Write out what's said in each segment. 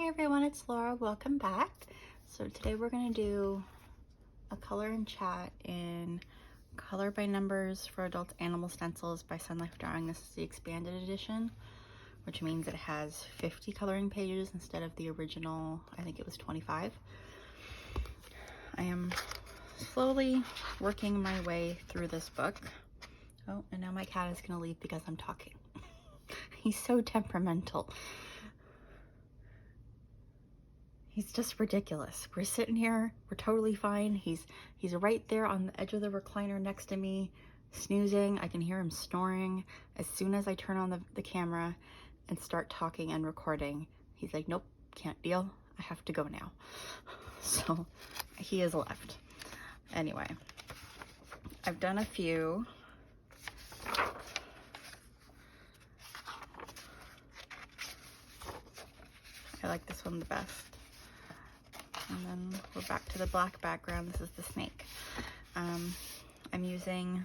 everyone, it's Laura. Welcome back. So today we're going to do a color and chat in Color by Numbers for Adult Animal Stencils by Sun Life Drawing. This is the expanded edition, which means it has 50 coloring pages instead of the original, I think it was 25. I am slowly working my way through this book. Oh, and now my cat is going to leave because I'm talking. He's so temperamental. He's just ridiculous. We're sitting here, we're totally fine. He's right there on the edge of the recliner next to me, snoozing. I can hear him snoring. As soon as I turn on the camera and start talking and recording, he's like, nope, can't deal. I have to go now. So he is left. Anyway, I've done a few. I like this one the best. And then we're back to the black background. This is the snake. I'm using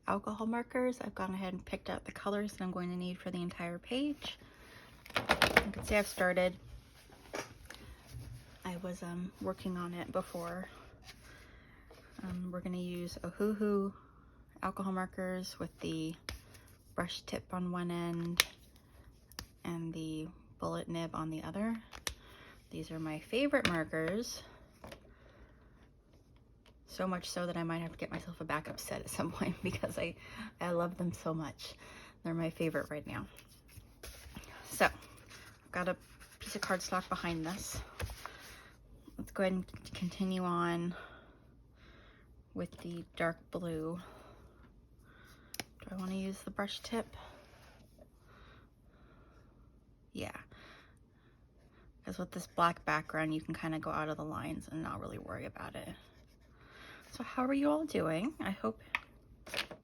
alcohol markers. I've gone ahead and picked out the colors that I'm going to need for the entire page. You can see I've started. I was working on it before. We're going to use awhile alcohol markers with the brush tip on one end and the bullet nib on the other. These are my favorite markers, so much so that I might have to get myself a backup set at some point because I love them so much. They're my favorite right now. So I've got a piece of cardstock behind this. Let's go ahead and continue on with the dark blue. Do I want to use the brush tip? Yeah, because with this black background you can kind of go out of the lines and not really worry about it. So how are you all doing? I hope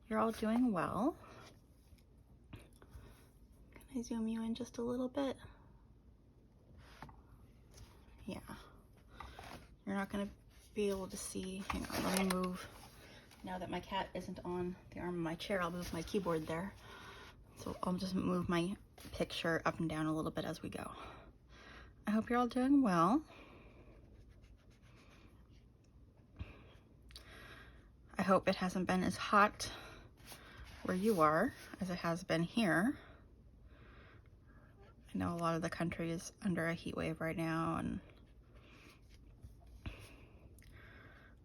you're all doing well. Can I zoom you in just a little bit? Yeah, you're not going to be able to see. Hang on, let me move. Now that my cat isn't on the arm of my chair, I'll move my keyboard there. So I'll just move my picture up and down a little bit as we go. I hope you're all doing well. I hope it hasn't been as hot where you are as it has been here. I know a lot of the country is under a heat wave right now, and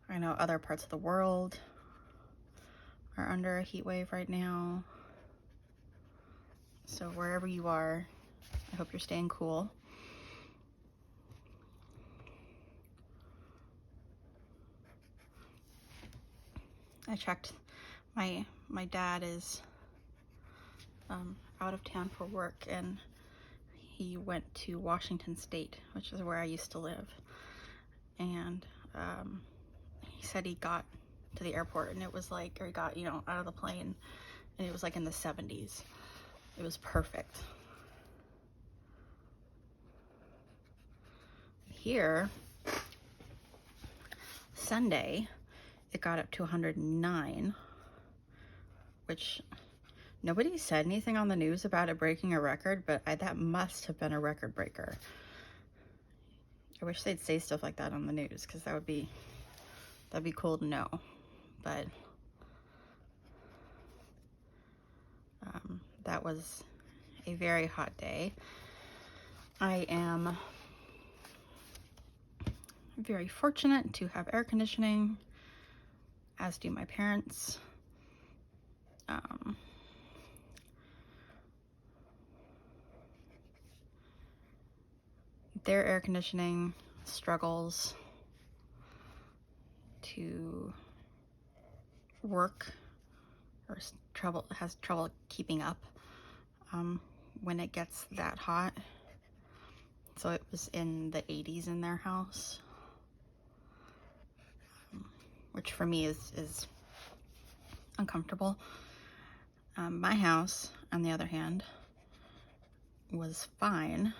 I know other parts of the world are under a heat wave right now. So wherever you are, I hope you're staying cool. I checked, my dad is out of town for work, and he went to Washington State, which is where I used to live. And he said he got to the airport and it was like, or he got, out of the plane and it was like in the 70s. It was perfect. Here, Sunday, it got up to 109, which nobody said anything on the news about it breaking a record, but that must have been a record breaker. I wish they'd say stuff like that on the news, because that'd be cool to know. But that was a very hot day. I am very fortunate to have air conditioning, as do my parents. Their air conditioning struggles to work, or has trouble keeping up when it gets that hot. So it was in the 80s in their house, which for me is uncomfortable. My house, on the other hand, was fine,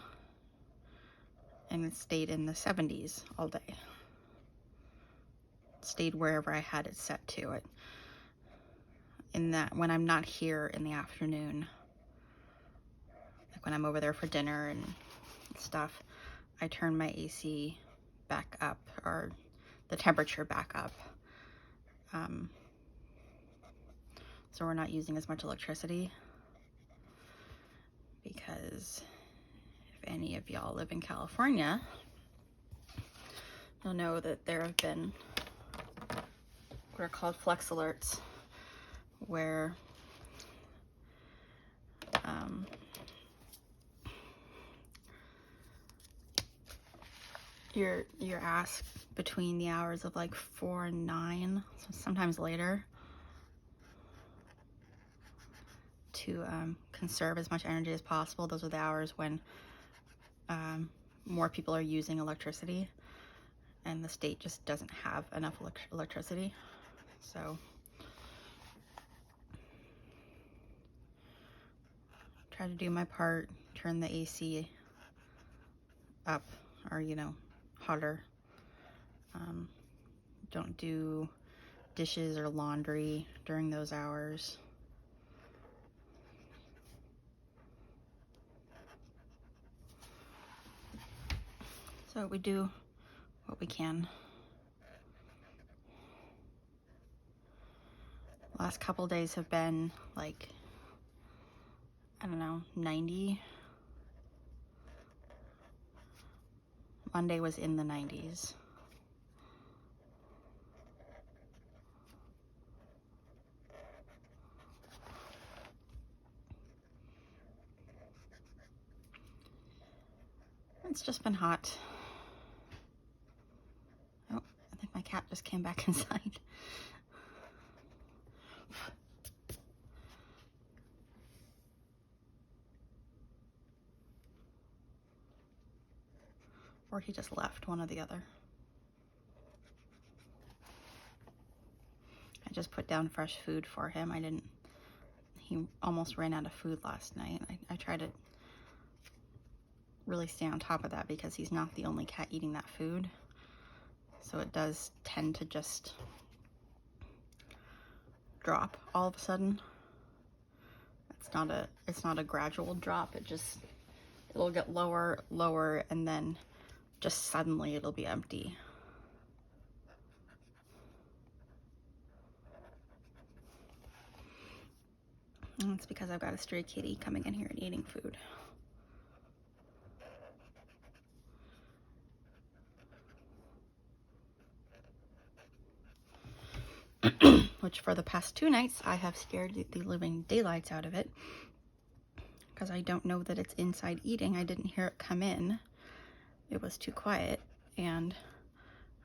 and it stayed in the 70s all day. Stayed wherever I had it set to it. In that, when I'm not here in the afternoon, like when I'm over there for dinner and stuff, I turn my AC back up, or the temperature back up, so we're not using as much electricity. Because if any of y'all live in California, you'll know that there have been what are called flex alerts, where you're asked between the hours of like 4 and 9, so sometimes later, to conserve as much energy as possible. Those are the hours when more people are using electricity, and the state just doesn't have enough electricity. So try to do my part, turn the AC up, or hotter. Don't do dishes or laundry during those hours. So we do what we can. Last couple days have been like, I don't know, 90. Monday was in the 90s. It's just been hot. Oh, I think my cat just came back inside. Or he just left, one or the other. I just put down fresh food for him. He almost ran out of food last night. I try to really stay on top of that because he's not the only cat eating that food. So it does tend to just drop all of a sudden. It's not a gradual drop. It'll get lower, and then just suddenly it'll be empty. And it's because I've got a stray kitty coming in here and eating food. Which for the past 2 nights I have scared the living daylights out of it, because I don't know that it's inside eating. I didn't hear it come in. It was too quiet, and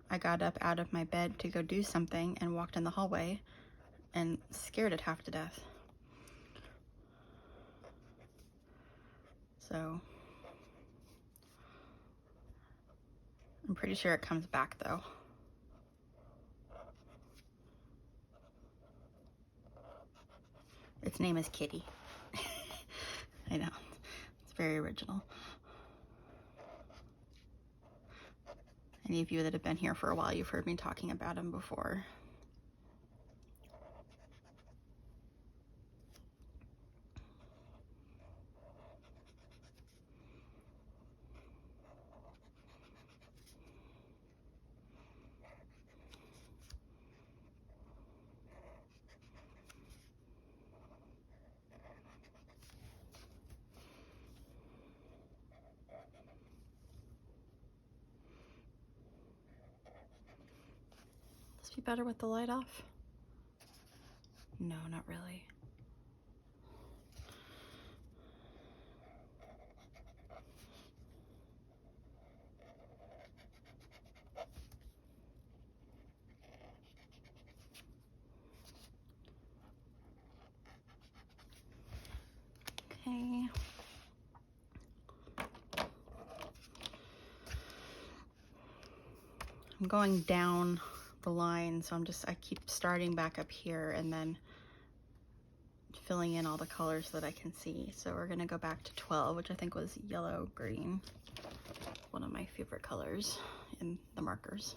I got up out of my bed to go do something and walked in the hallway and scared it half to death. So I'm pretty sure it comes back though. Its name is Kitty. I know, it's very original. Any of you that have been here for a while, you've heard me talking about him before. Be better with the light off? No, not really. Okay. I'm going down the line, so I keep starting back up here and then filling in all the colors that I can see. So we're gonna go back to 12, which I think was yellow green, one of my favorite colors in the markers.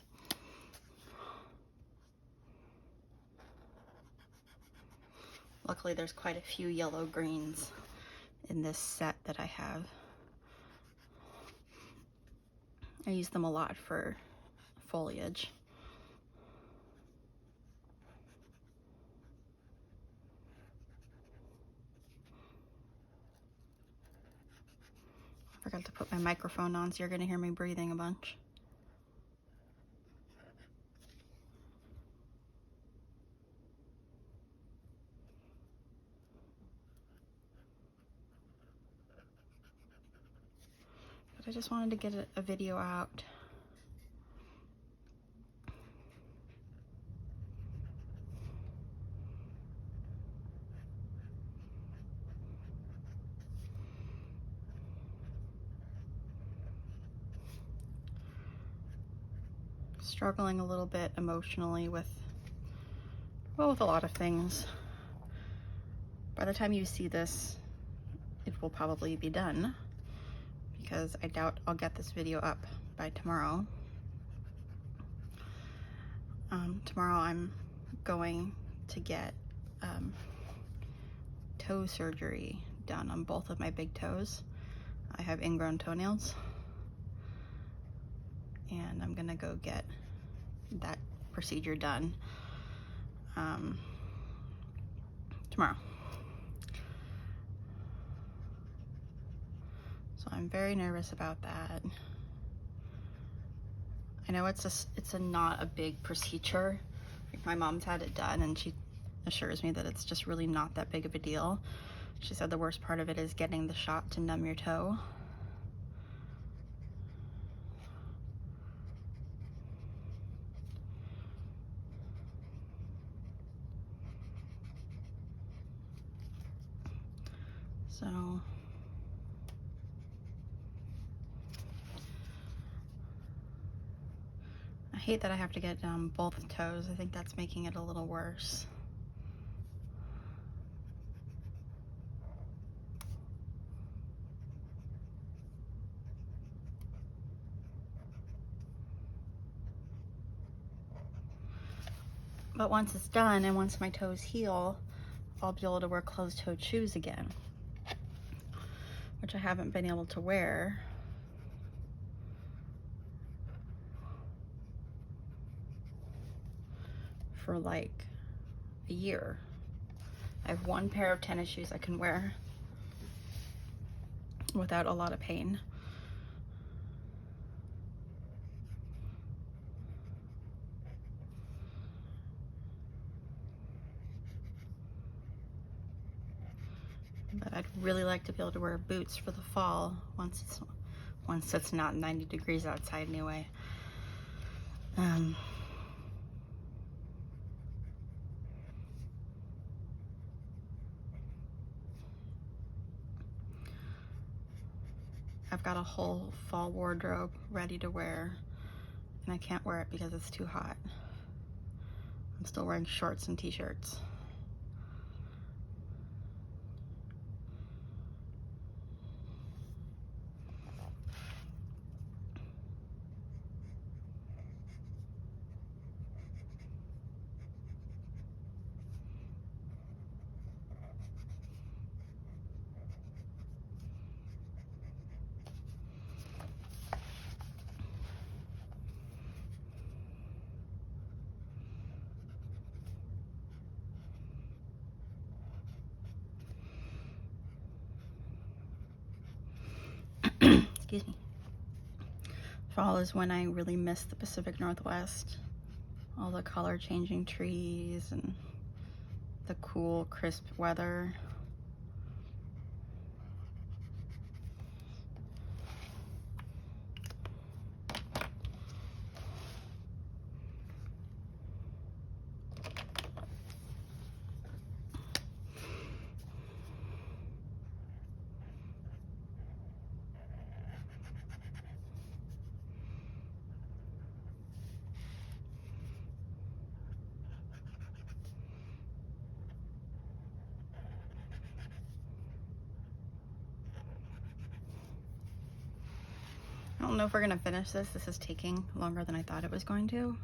Luckily there's quite a few yellow greens in this set that I have. I use them a lot for foliage. I forgot to put my microphone on, so you're gonna hear me breathing a bunch. But I just wanted to get a video out. Struggling a little bit emotionally with a lot of things. By the time you see this, it will probably be done, because I doubt I'll get this video up by tomorrow. Tomorrow I'm going to get toe surgery done on both of my big toes. I have ingrown toenails, and I'm gonna go get that procedure done tomorrow. So I'm very nervous about that. I know it's not a big procedure. Like, my mom's had it done, and she assures me that it's just really not that big of a deal. She said the worst part of it is getting the shot to numb your toe. So I hate that I have to get both toes. I think that's making it a little worse. But once it's done, and once my toes heal, I'll be able to wear closed-toed shoes again, which I haven't been able to wear for like a year. I have one pair of tennis shoes I can wear without a lot of pain. But I'd really like to be able to wear boots for the fall once it's not 90 degrees outside anyway. I've got a whole fall wardrobe ready to wear, and I can't wear it because it's too hot. I'm still wearing shorts and t-shirts. Excuse me. Fall is when I really miss the Pacific Northwest. All the color changing trees and the cool, crisp weather. I don't know if we're gonna finish this. This is taking longer than I thought it was going to.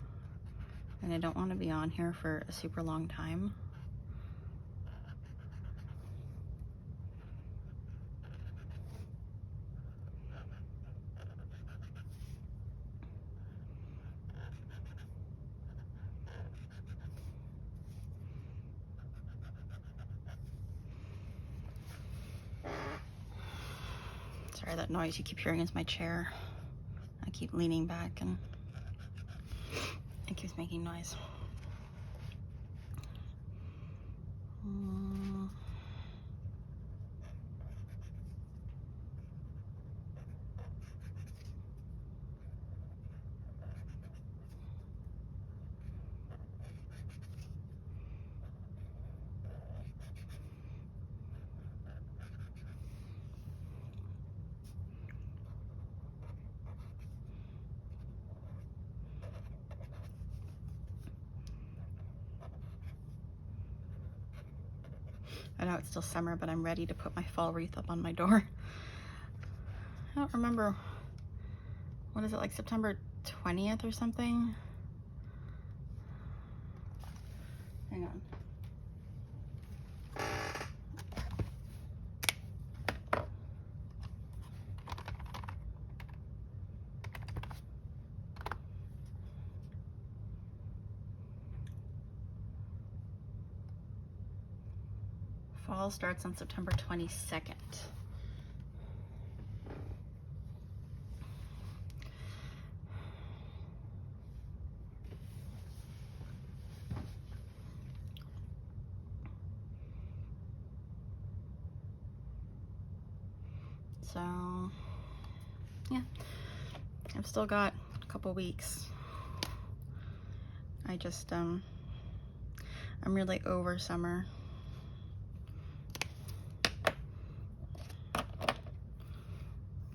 And I don't want to be on here for a super long time. Sorry, that noise you keep hearing is my chair. I keep leaning back and it keeps making noise. I know it's still summer, but I'm ready to put my fall wreath up on my door. I don't remember, what is it, like September 20th or something? Hang on. Fall starts on September 22nd. So, yeah, I've still got a couple weeks. I just, I'm really over summer.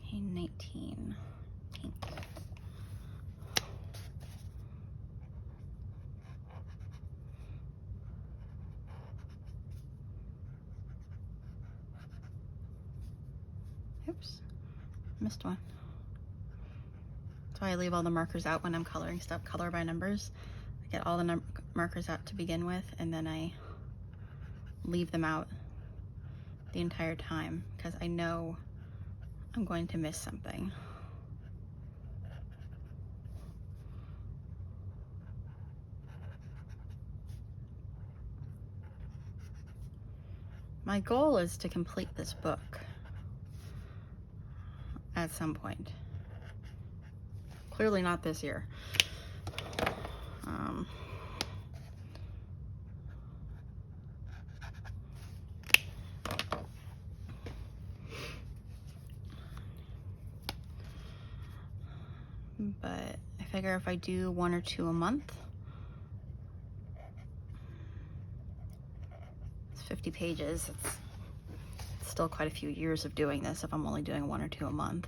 Okay, 19, pink. Oops, missed one. So I leave all the markers out when I'm coloring stuff, color by numbers. I get all the markers out to begin with, and then I leave them out the entire time because I know I'm going to miss something. My goal is to complete this book at some point. Clearly not this year. But I figure if I do 1 or 2 a month, it's 50 pages. It's still quite a few years of doing this if I'm only doing 1 or 2 a month.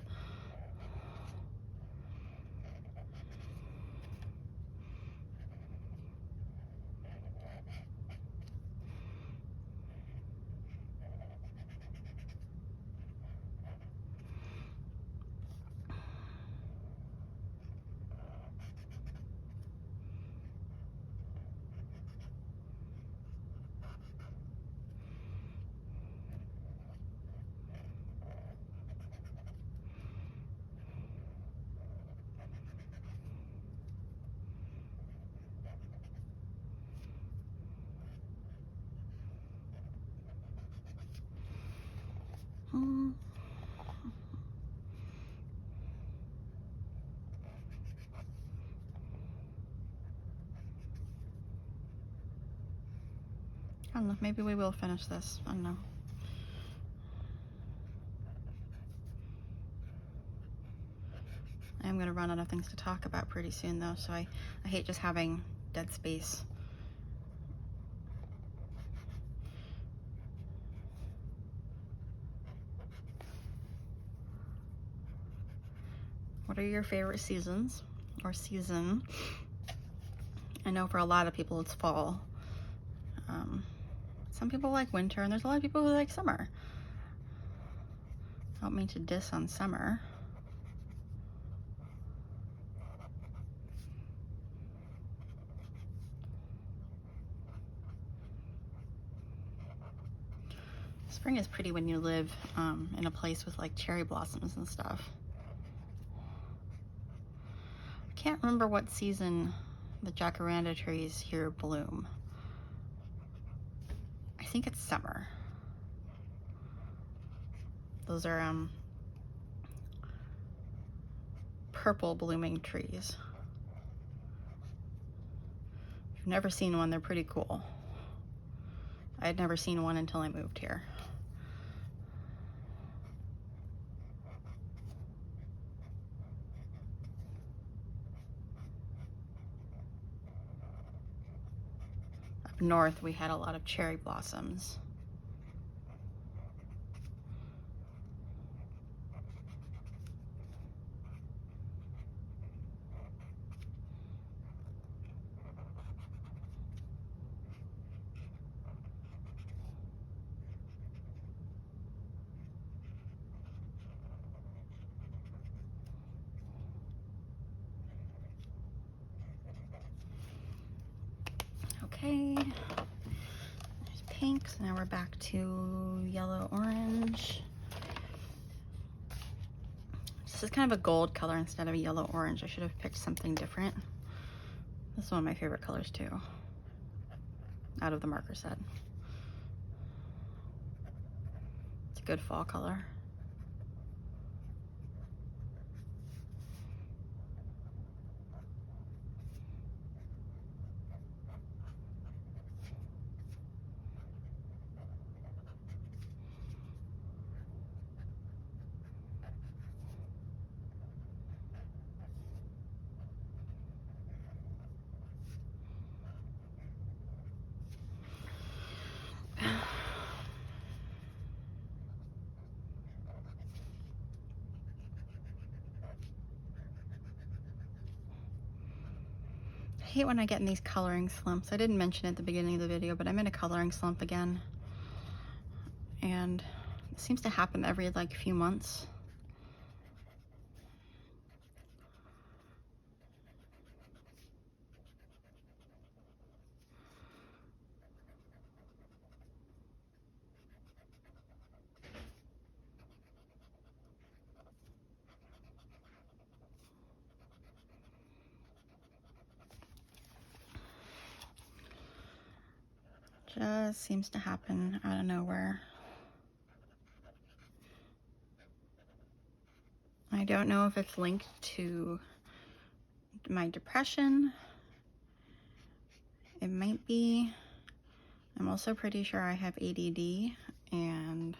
I don't know, maybe we will finish this. I don't know. I am gonna run out of things to talk about pretty soon though, so I hate just having dead space. What are your favorite seasons or season? I know for a lot of people it's fall. Some people like winter, and there's a lot of people who like summer. I don't mean to diss on summer. Spring is pretty when you live in a place with like cherry blossoms and stuff. I can't remember what season the jacaranda trees here bloom. I think it's summer. Those are purple blooming trees. If you've never seen one, they're pretty cool. I had never seen one until I moved here. Up north, we had a lot of cherry blossoms. Okay, there's pink, so now we're back to yellow, orange. This is kind of a gold color instead of a yellow orange. I should have picked something different. This is one of my favorite colors too, out of the marker set. It's a good fall color. I hate when I get in these coloring slumps. I didn't mention it at the beginning of the video, but I'm in a coloring slump again. And it seems to happen every like few months. Just seems to happen out of nowhere. I don't know if it's linked to my depression. It might be. I'm also pretty sure I have ADD, and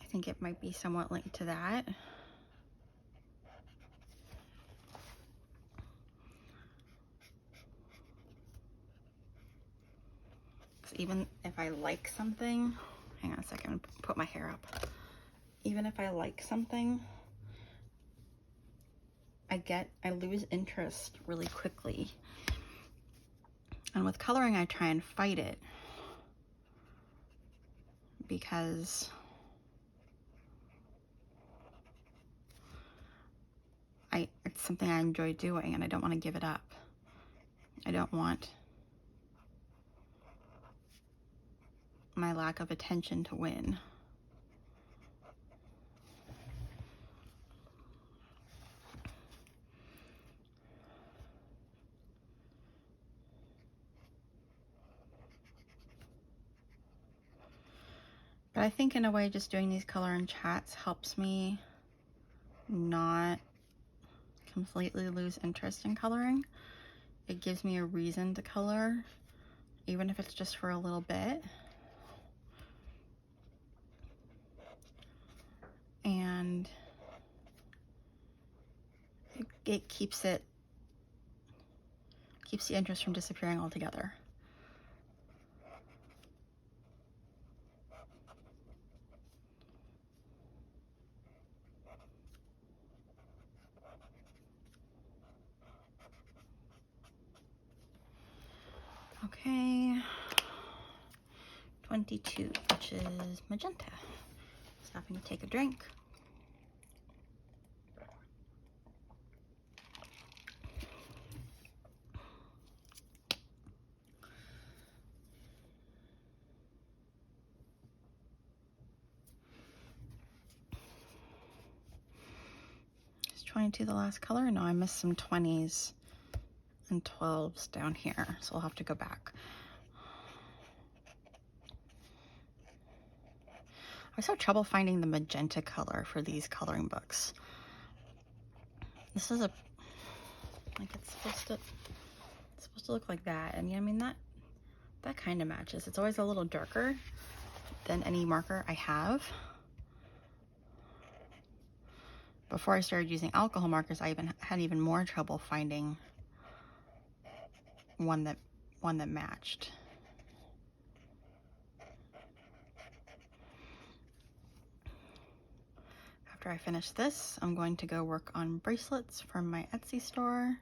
I think it might be somewhat linked to that. Even if I like something, hang on a second, put my hair up. Even if I like something, I lose interest really quickly. And with coloring, I try and fight it because it's something I enjoy doing and I don't want to give it up. I don't want my lack of attention to win. But I think in a way, just doing these color and chats helps me not completely lose interest in coloring. It gives me a reason to color, even if it's just for a little bit. And it keeps the interest from disappearing altogether. Okay, 22, which is magenta. Stopping to take a drink. Is 22 the last color? No, I missed some 20s and 12s down here, so I'll have to go back. I was having trouble finding the magenta color for these coloring books. This is like it's supposed to look like that. And yeah, I mean that kind of matches. It's always a little darker than any marker I have. Before I started using alcohol markers, I had even more trouble finding one that matched. After I finish this, I'm going to go work on bracelets from my Etsy store.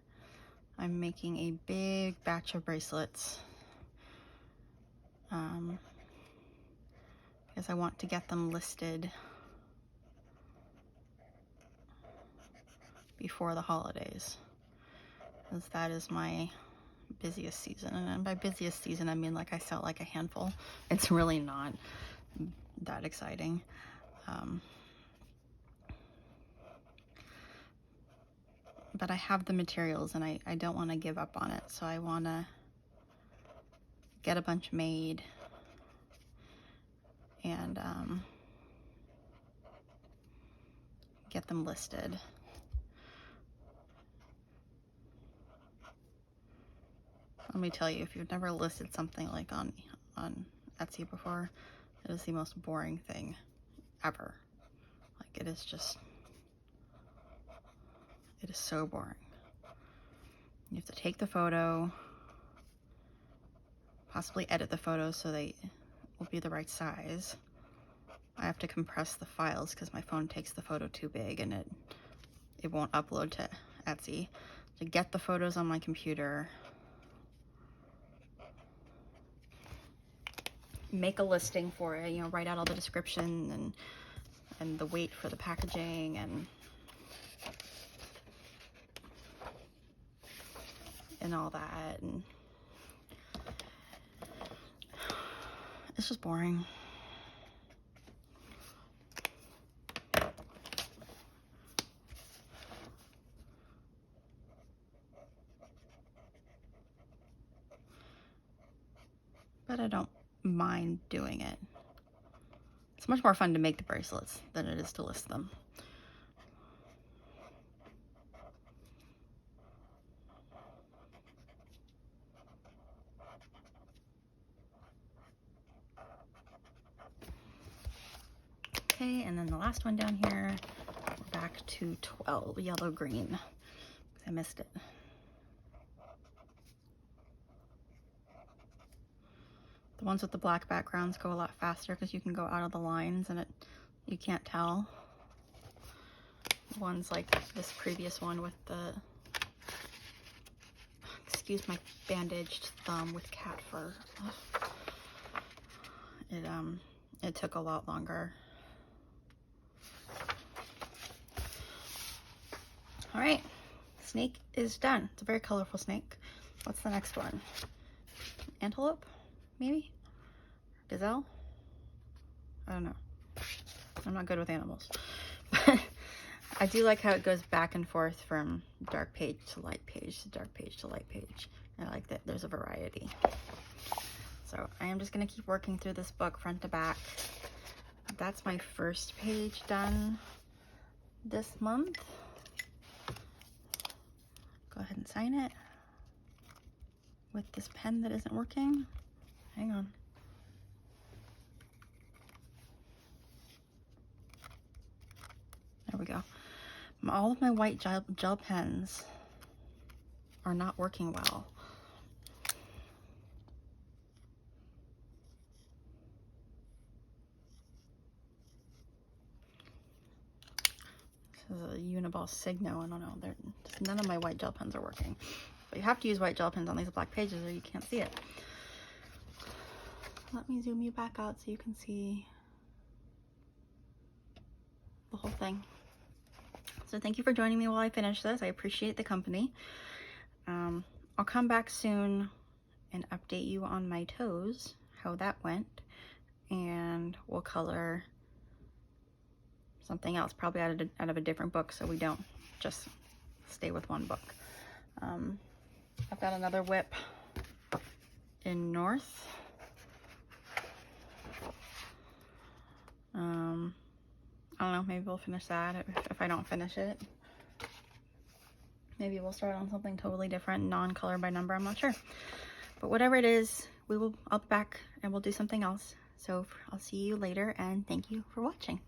I'm making a big batch of bracelets because I want to get them listed before the holidays, because that is my busiest season. And by busiest season, I mean like I sell like a handful. It's really not that exciting. But I have the materials and I don't want to give up on it. So I want to get a bunch made and get them listed. Let me tell you, if you've never listed something like on Etsy before, it is the most boring thing ever. Like it is so boring. You have to take the photo, possibly edit the photos so they will be the right size. I have to compress the files because my phone takes the photo too big and it won't upload to Etsy. To get the photos on my computer, make a listing for it, you know, write out all the description and the weight for the packaging and all that, and it's just boring. But I don't mind doing it. It's much more fun to make the bracelets than it is to list them. Okay, and then the last one down here, we're back to 12, yellow green. I missed it. The ones with the black backgrounds go a lot faster because you can go out of the lines and you can't tell. Ones like this previous one with the, excuse my bandaged thumb with cat fur. It took a lot longer. All right, snake is done. It's a very colorful snake. What's the next one? Antelope, maybe? Gazelle? I don't know. I'm not good with animals. I do like how it goes back and forth from dark page to light page to dark page to light page. I like that there's a variety. So I am just gonna keep working through this book front to back. That's my first page done this month. Go ahead and sign it with this pen that isn't working. Hang on. There we go. All of my white gel pens are not working well. This is a Uniball Signo. I don't know. None of my white gel pens are working. But you have to use white gel pens on these black pages or you can't see it. Let me zoom you back out so you can see the whole thing. So thank you for joining me while I finish this. I appreciate the company. I'll come back soon and update you on my toes, how that went, and we'll color something else, probably out of a different book, so we don't just stay with one book. I've got another whip in North. I don't know, maybe we'll finish that if I don't finish it. Maybe we'll start on something totally different, non-color by number, I'm not sure. But whatever it is, I'll be back and we'll do something else. So I'll see you later, and thank you for watching.